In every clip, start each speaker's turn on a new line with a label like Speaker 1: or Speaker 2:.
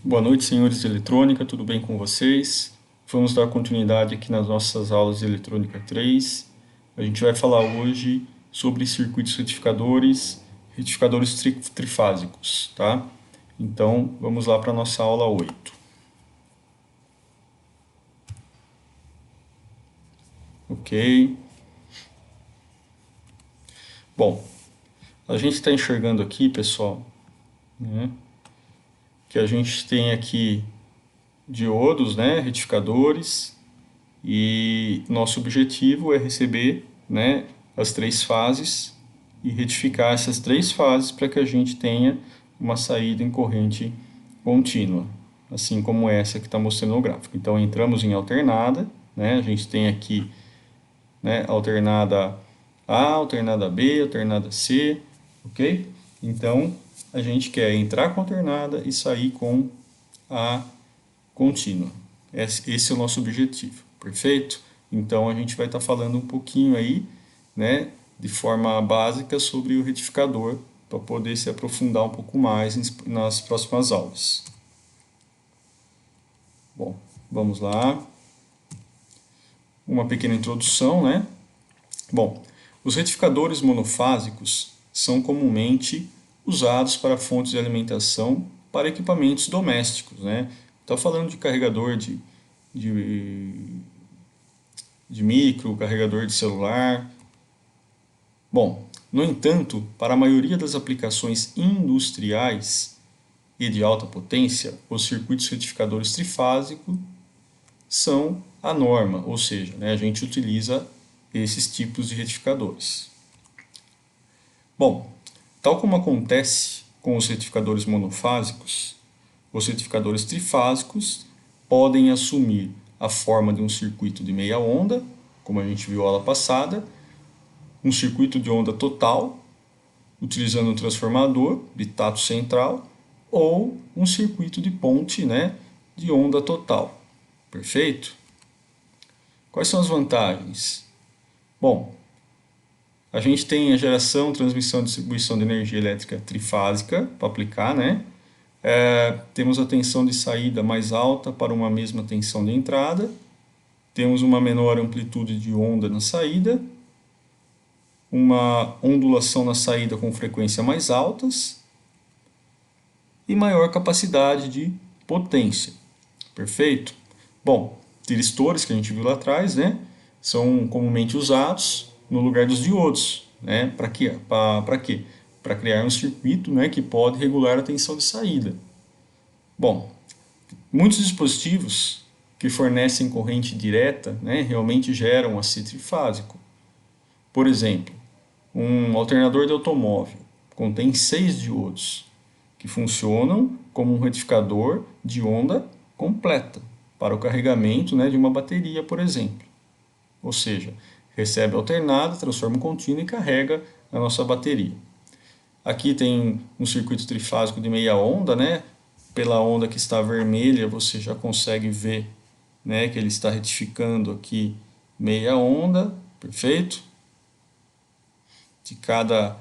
Speaker 1: Boa noite, senhores de eletrônica, tudo bem com vocês? Vamos dar continuidade aqui nas nossas aulas de eletrônica 3. A gente vai falar hoje sobre circuitos retificadores, trifásicos, tá? Então, vamos lá para a nossa aula 8. Ok. Bom, a gente está enxergando aqui, pessoal, né, que a gente tem aqui diodos, né, retificadores, e nosso objetivo é receber, né, as três fases e retificar essas três fases para que a gente tenha uma saída em corrente contínua, assim como essa que está mostrando no gráfico. Então entramos em alternada, né, a gente tem aqui, né, alternada A, alternada B, alternada C, ok? Então a gente quer entrar com alternada e sair com a contínua. Esse é o nosso objetivo, perfeito? Então a gente vai estar falando um pouquinho aí, né, de forma básica sobre o retificador para poder se aprofundar um pouco mais nas próximas aulas. Bom, vamos lá. Uma pequena introdução, né? Bom, os retificadores monofásicos são comumente usados para fontes de alimentação para equipamentos domésticos, né? Estou falando de carregador de, de micro, carregador de celular. Bom, no entanto, para a maioria das aplicações industriais e de alta potência, os circuitos retificadores trifásicos são a norma, ou seja, né, a gente utiliza esses tipos de retificadores. Bom, tal como acontece com os retificadores monofásicos, os retificadores trifásicos podem assumir a forma de um circuito de meia onda, como a gente viu na aula passada, um circuito de onda total, utilizando um transformador de tato central, ou um circuito de ponte, né, de onda total. Perfeito? Quais são as vantagens? Bom, a gente tem a geração, transmissão e distribuição de energia elétrica trifásica para aplicar, né? Temos a tensão de saída mais alta para uma mesma tensão de entrada. Temos uma menor amplitude de onda na saída. Uma ondulação na saída com frequência mais altas. E maior capacidade de potência. Perfeito? Bom, tiristores que a gente viu lá atrás, né? São comumente usados no lugar dos diodos, né? Para quê? Para quê? Para criar um circuito, né, que pode regular a tensão de saída. Bom, muitos dispositivos que fornecem corrente direta, né, realmente geram um acidente trifásico. Por exemplo, um alternador de automóvel contém 6 diodos que funcionam como um retificador de onda completa para o carregamento, né, de uma bateria, por exemplo. Ou seja, recebe alternada, transforma em contínua e carrega a nossa bateria. Aqui tem um circuito trifásico de meia onda, né? Pela onda que está vermelha, você já consegue ver, né, que ele está retificando aqui meia onda, perfeito? De cada,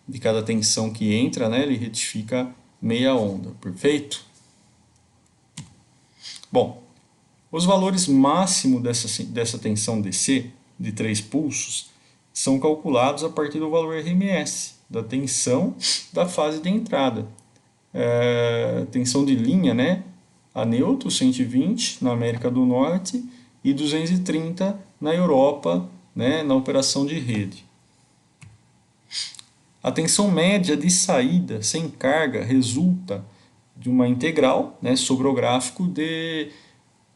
Speaker 1: de cada tensão que entra, né, ele retifica meia onda, perfeito? Bom, os valores máximos dessa tensão DC, de 3 pulsos, são calculados a partir do valor RMS, da tensão da fase de entrada. Tensão de linha, né? A neutro, 120 na América do Norte e 230 na Europa, né, na operação de rede. A tensão média de saída sem carga resulta de uma integral, né, sobre o gráfico de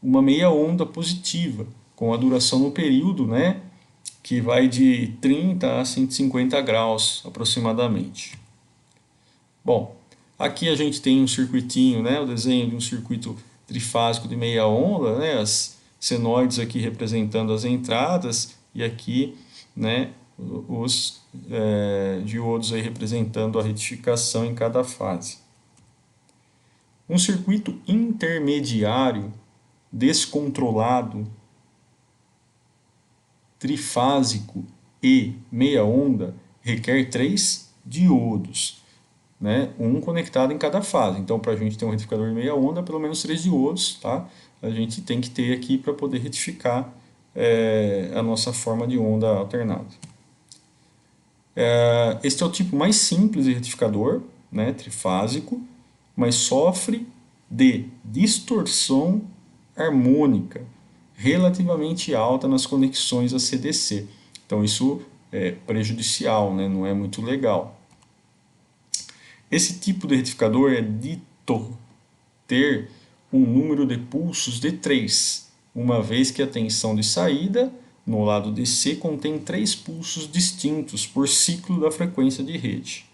Speaker 1: uma meia onda positiva, com a duração no período, né, que vai de 30 a 150 graus aproximadamente. Bom, aqui a gente tem um circuitinho, né, o desenho de um circuito trifásico de meia onda, né, as senoides aqui representando as entradas e aqui, né, os diodos aí representando a retificação em cada fase. Um circuito intermediário descontrolado, trifásico e meia onda requer 3 diodos. né, um conectado em cada fase. Então, para a gente ter um retificador de meia onda, pelo menos 3 diodos, tá? A gente tem que ter aqui para poder retificar a nossa forma de onda alternada. Este é o tipo mais simples de retificador, né, trifásico, mas sofre de distorção harmônica relativamente alta nas conexões AC/DC. Então isso é prejudicial, né, não é muito legal. Esse tipo de retificador é dito ter um número de pulsos de 3, uma vez que a tensão de saída no lado DC contém 3 pulsos distintos por ciclo da frequência de rede.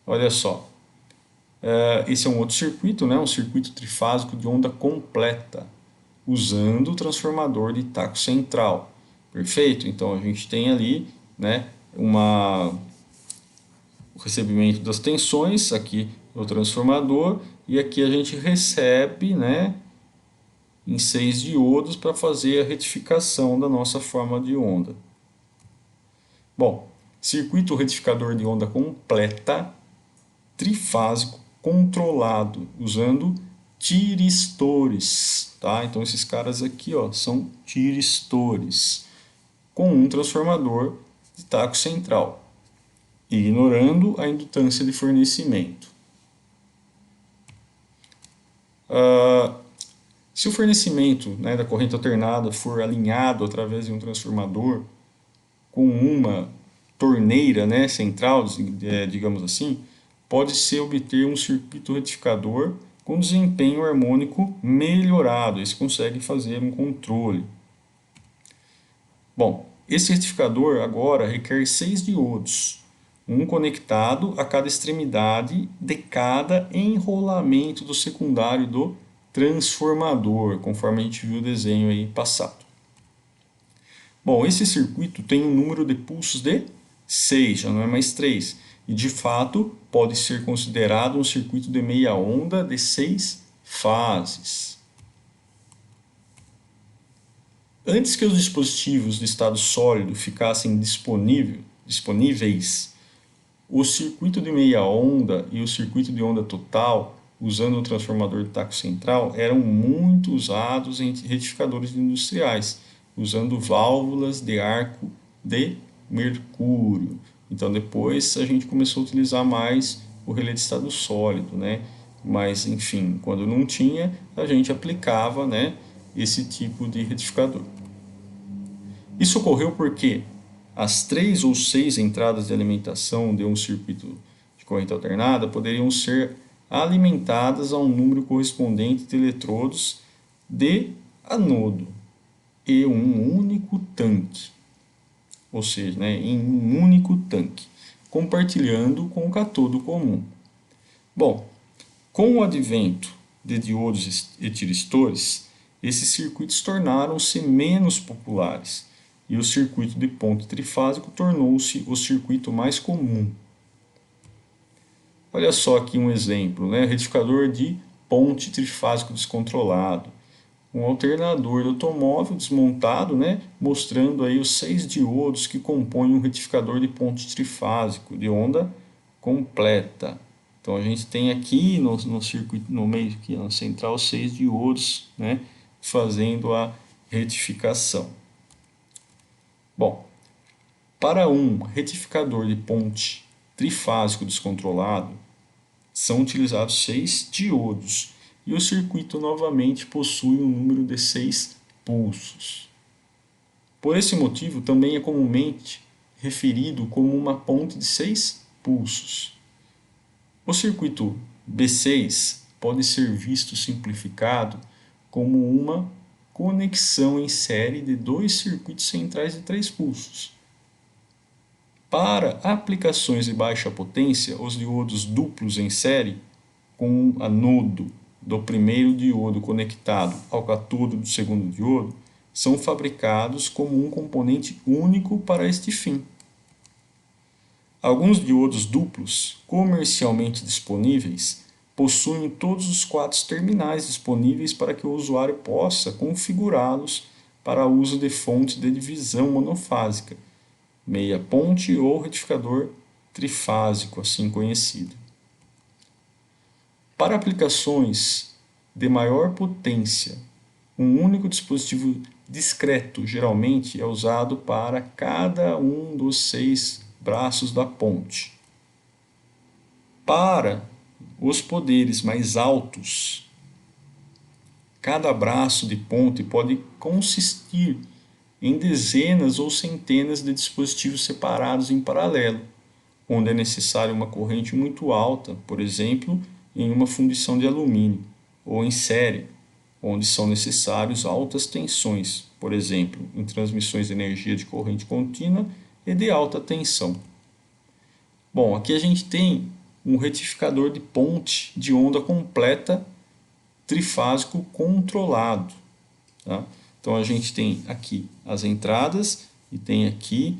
Speaker 1: Olha só, esse é um outro circuito, né? Um circuito trifásico de onda completa, usando o transformador de taco central. Perfeito? Então a gente tem ali, né, o recebimento das tensões, aqui no transformador, e aqui a gente recebe, né, em 6 diodos para fazer a retificação da nossa forma de onda. Bom, circuito retificador de onda completa, trifásico, controlado, usando tiristores, tá? Então esses caras aqui, ó, são tiristores, com um transformador de taco central, ignorando a indutância de fornecimento. Se o fornecimento, né, da corrente alternada for alinhado através de um transformador com uma torneira, né, central, digamos assim, pode-se obter um circuito retificador com desempenho harmônico melhorado. Esse consegue fazer um controle. Bom, esse retificador agora requer 6 diodos, um conectado a cada extremidade de cada enrolamento do secundário do transformador, conforme a gente viu o desenho aí passado. Bom, esse circuito tem um número de pulsos de 6, já não é mais 3, e de fato pode ser considerado um circuito de meia onda de 6 fases. Antes que os dispositivos de estado sólido ficassem disponíveis, o circuito de meia onda e o circuito de onda total, usando o transformador de taco central, eram muito usados em retificadores industriais, usando válvulas de arco de mercúrio. Então depois a gente começou a utilizar mais o relé de estado sólido, né? Mas enfim, quando não tinha, a gente aplicava, né, esse tipo de retificador. Isso ocorreu porque as 3 ou 6 entradas de alimentação de um circuito de corrente alternada poderiam ser alimentadas a um número correspondente de eletrodos de anodo e um único tanque, ou seja, né, em um único tanque, compartilhando com o cátodo comum. Bom, com o advento de diodos e tiristores, esses circuitos tornaram-se menos populares e o circuito de ponte trifásico tornou-se o circuito mais comum. Olha só aqui um exemplo, né? Retificador de ponte trifásico descontrolado. Um alternador do automóvel desmontado, né? Mostrando aí os 6 diodos que compõem um retificador de ponte trifásico de onda completa. Então a gente tem aqui no circuito, no meio aqui, na central, 6 diodos, né, fazendo a retificação. Bom, para um retificador de ponte trifásico descontrolado, são utilizados 6 diodos e o circuito novamente possui um número de 6 pulsos. Por esse motivo, também é comumente referido como uma ponte de 6 pulsos. O circuito B6 pode ser visto simplificado como uma conexão em série de 2 circuitos centrais de 3 pulsos. Para aplicações de baixa potência, os diodos duplos em série, com um anodo do primeiro diodo conectado ao cátodo do segundo diodo, são fabricados como um componente único para este fim. Alguns diodos duplos, comercialmente disponíveis, possuem todos os 4 terminais disponíveis para que o usuário possa configurá-los para uso de fonte de divisão monofásica, meia ponte ou retificador trifásico, assim conhecido. Para aplicações de maior potência, um único dispositivo discreto geralmente é usado para cada um dos 6 braços da ponte. Para os poderes mais altos, cada braço de ponte pode consistir em dezenas ou centenas de dispositivos separados em paralelo, onde é necessária uma corrente muito alta, por exemplo, em uma fundição de alumínio, ou em série, onde são necessários altas tensões, por exemplo, em transmissões de energia de corrente contínua e de alta tensão. Bom, aqui a gente tem um retificador de ponte de onda completa trifásico controlado. Tá? Então a gente tem aqui as entradas e tem aqui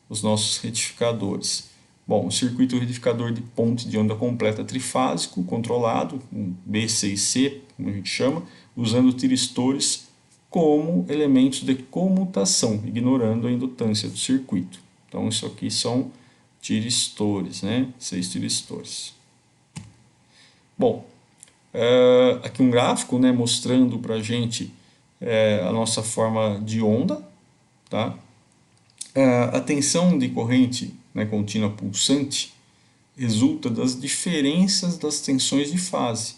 Speaker 1: os nossos retificadores. Bom, o circuito retificador de ponte de onda completa trifásico controlado, um BCIC, como a gente chama, usando tiristores como elementos de comutação, ignorando a indutância do circuito. Então isso aqui são tiristores, né? 6 tiristores. Bom, aqui um gráfico, né, mostrando para a gente a nossa forma de onda, tá? A tensão de corrente, né, contínua pulsante resulta das diferenças das tensões de fase,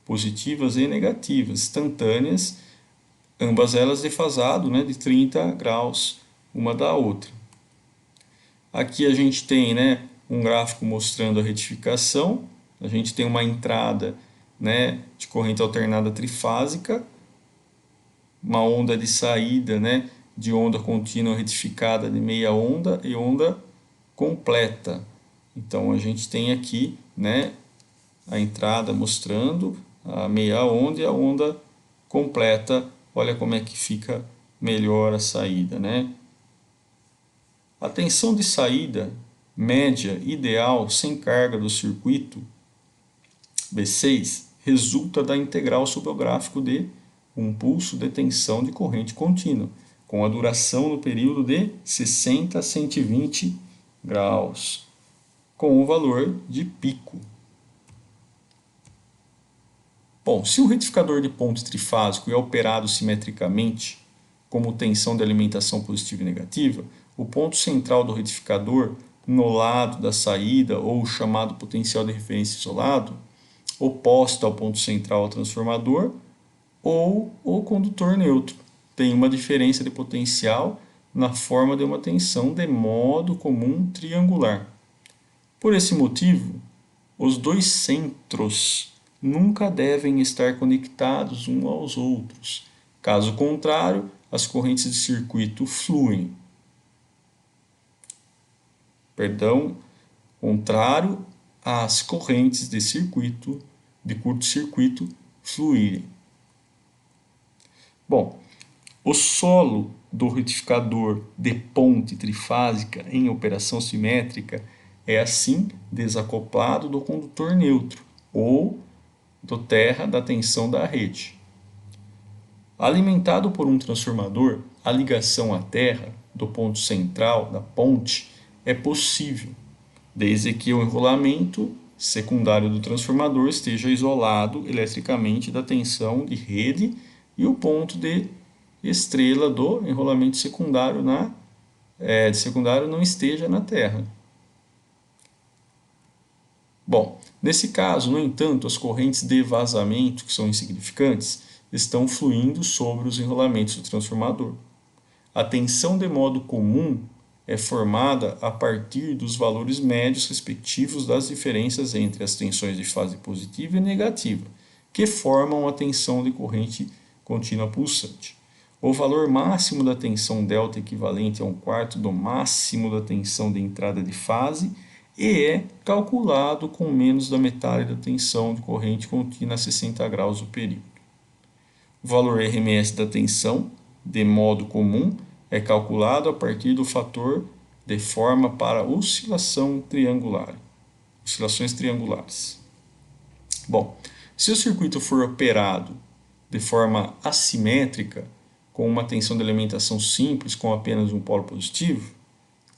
Speaker 1: positivas e negativas, instantâneas, ambas elas defasado, né, de 30 graus uma da outra. Aqui a gente tem, né, um gráfico mostrando a retificação, a gente tem uma entrada, né, de corrente alternada trifásica, uma onda de saída, né, de onda contínua retificada de meia onda e onda completa. Então a gente tem aqui, né, a entrada mostrando a meia onda e a onda completa. Olha como é que fica melhor a saída, né? A tensão de saída média ideal sem carga do circuito B6 resulta da integral sobre o gráfico de um pulso de tensão de corrente contínua, com a duração no período de 60 a 120 graus, com o valor de pico. Bom, se o retificador de ponte trifásico é operado simetricamente, como tensão de alimentação positiva e negativa, o ponto central do retificador, no lado da saída, ou chamado potencial de referência isolado, oposto ao ponto central ao transformador, ou o condutor neutro, tem uma diferença de potencial na forma de uma tensão de modo comum triangular. Por esse motivo, os dois centros nunca devem estar conectados uns aos outros. Caso contrário, as correntes de circuito fluem. Contrário às correntes de circuito, de curto-circuito, fluírem. Bom, o solo do retificador de ponte trifásica em operação simétrica é assim desacoplado do condutor neutro ou do terra da tensão da rede. Alimentado por um transformador, a ligação à terra do ponto central da ponte é possível, desde que o enrolamento secundário do transformador esteja isolado eletricamente da tensão de rede e o ponto de estrela do enrolamento secundário não esteja na terra. Bom, nesse caso, no entanto, as correntes de vazamento, que são insignificantes, estão fluindo sobre os enrolamentos do transformador. A tensão de modo comum é formada a partir dos valores médios respectivos das diferenças entre as tensões de fase positiva e negativa, que formam a tensão de corrente contínua pulsante. O valor máximo da tensão delta equivalente a 1/4 do máximo da tensão de entrada de fase e é calculado com menos da metade da tensão de corrente contínua a 60 graus do período. O valor RMS da tensão, de modo comum, é calculado a partir do fator de forma para oscilações triangulares. Bom, se o circuito for operado de forma assimétrica, com uma tensão de alimentação simples com apenas um polo positivo,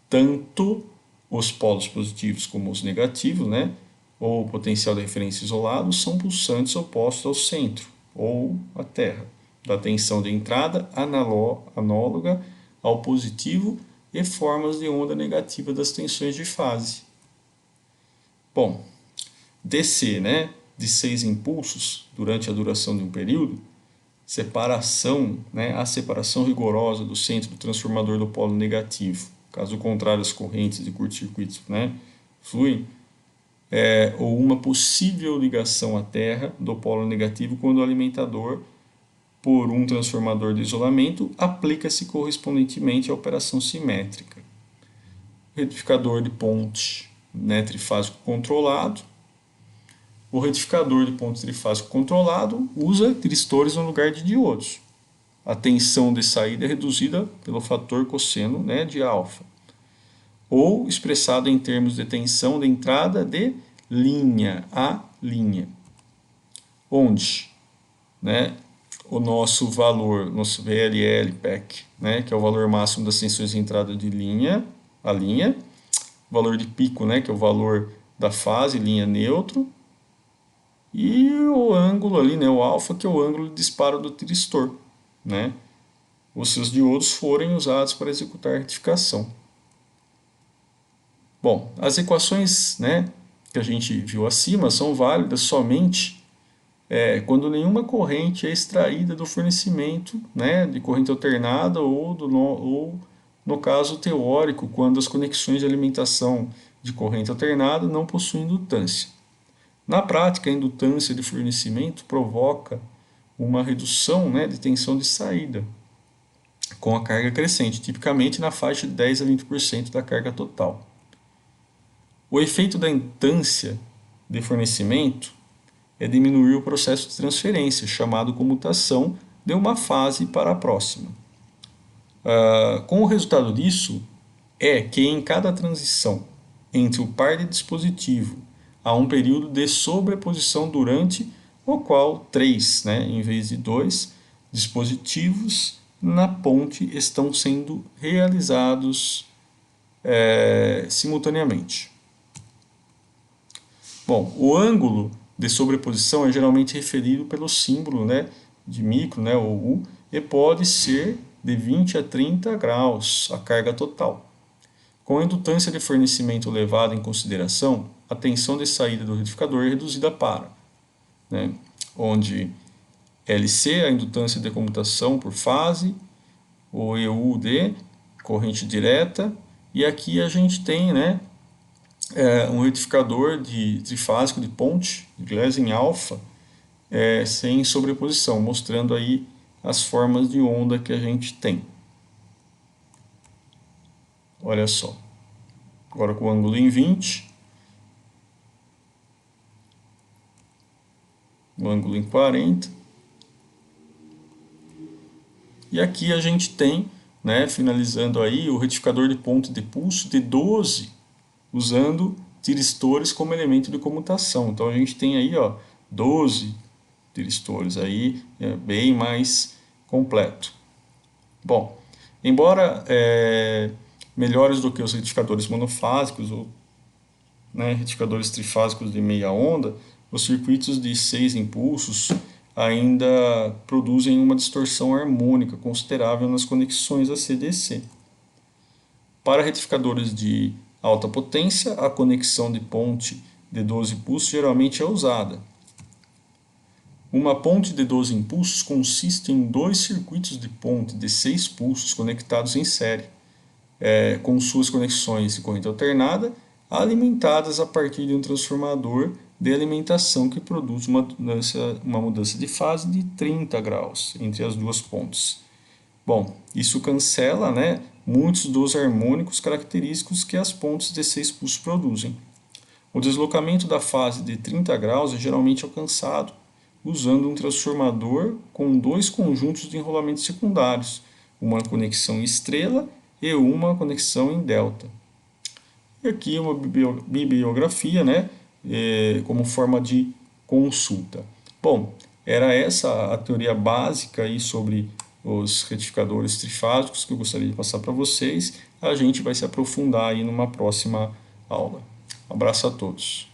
Speaker 1: tanto os polos positivos como os negativos, né, ou potencial de referência isolado são pulsantes opostos ao centro, ou à Terra, da tensão de entrada análoga ao positivo e formas de onda negativa das tensões de fase. Bom, DC, né, de 6 impulsos durante a duração de um período, a separação rigorosa do centro do transformador do polo negativo. Caso contrário, as correntes de curto-circuito, né, fluem, ou uma possível ligação à Terra do polo negativo quando o alimentador, por um transformador de isolamento, aplica-se correspondentemente à operação simétrica. Retificador de ponte, né, trifásico controlado. O retificador de ponte trifásico controlado usa tristores no lugar de diodos. A tensão de saída é reduzida pelo fator cosseno, né, de alfa, ou expressado em termos de tensão de entrada de linha a linha, onde, né, o nosso valor, nosso VLL PEC, né, que é o valor máximo das tensões de entrada de linha a linha, valor de pico, né, que é o valor da fase, linha neutro, e o ângulo ali, né, o alfa, que é o ângulo de disparo do tiristor, né, os seus diodos forem usados para executar a retificação. Bom, as equações, né, que a gente viu acima são válidas somente quando nenhuma corrente é extraída do fornecimento, né, de corrente alternada ou, no caso teórico, quando as conexões de alimentação de corrente alternada não possuem indutância. Na prática, a indutância de fornecimento provoca uma redução, né, de tensão de saída com a carga crescente, tipicamente na faixa de 10 a 20% da carga total. O efeito da indutância de fornecimento é diminuir o processo de transferência, chamado comutação de uma fase para a próxima. Com o resultado disso, é que em cada transição entre o par de dispositivo há um período de sobreposição durante o qual 3, né, em vez de 2, dispositivos na ponte estão sendo realizados simultaneamente. Bom, o ângulo de sobreposição é geralmente referido pelo símbolo, né, de micro, né, ou U, e pode ser de 20 a 30 graus a carga total. Com a indutância de fornecimento levada em consideração, a tensão de saída do retificador é reduzida para, né, onde LC, a indutância de comutação por fase, o EUD, corrente direta, e aqui a gente tem, né, um retificador de trifásico de ponte, de Glazing alfa, sem sobreposição, mostrando aí as formas de onda que a gente tem. Olha só. Agora com o ângulo em 20. O ângulo em 40. E aqui a gente tem, né, finalizando aí, o retificador de ponte de pulso de 12, usando tiristores como elemento de comutação. Então a gente tem aí, ó, 12 tiristores aí, bem mais completo. Bom, embora melhores do que os retificadores monofásicos ou, né, retificadores trifásicos de meia onda, os circuitos de 6 impulsos ainda produzem uma distorção harmônica considerável nas conexões AC/DC. Para retificadores de alta potência, a conexão de ponte de 12 pulsos geralmente é usada. Uma ponte de 12 impulsos consiste em dois circuitos de ponte de 6 pulsos conectados em série, com suas conexões de corrente alternada, alimentadas a partir de um transformador de alimentação que produz uma mudança de fase de 30 graus entre as duas pontes. Bom, isso cancela, né, muitos dos harmônicos característicos que as pontes de 6 pulsos produzem. O deslocamento da fase de 30 graus é geralmente alcançado usando um transformador com dois conjuntos de enrolamentos secundários, uma conexão em estrela e uma conexão em delta. E aqui uma bibliografia, né, como forma de consulta. Bom, era essa a teoria básica aí sobre os retificadores trifásicos que eu gostaria de passar para vocês. A gente vai se aprofundar aí numa próxima aula. Um abraço a todos.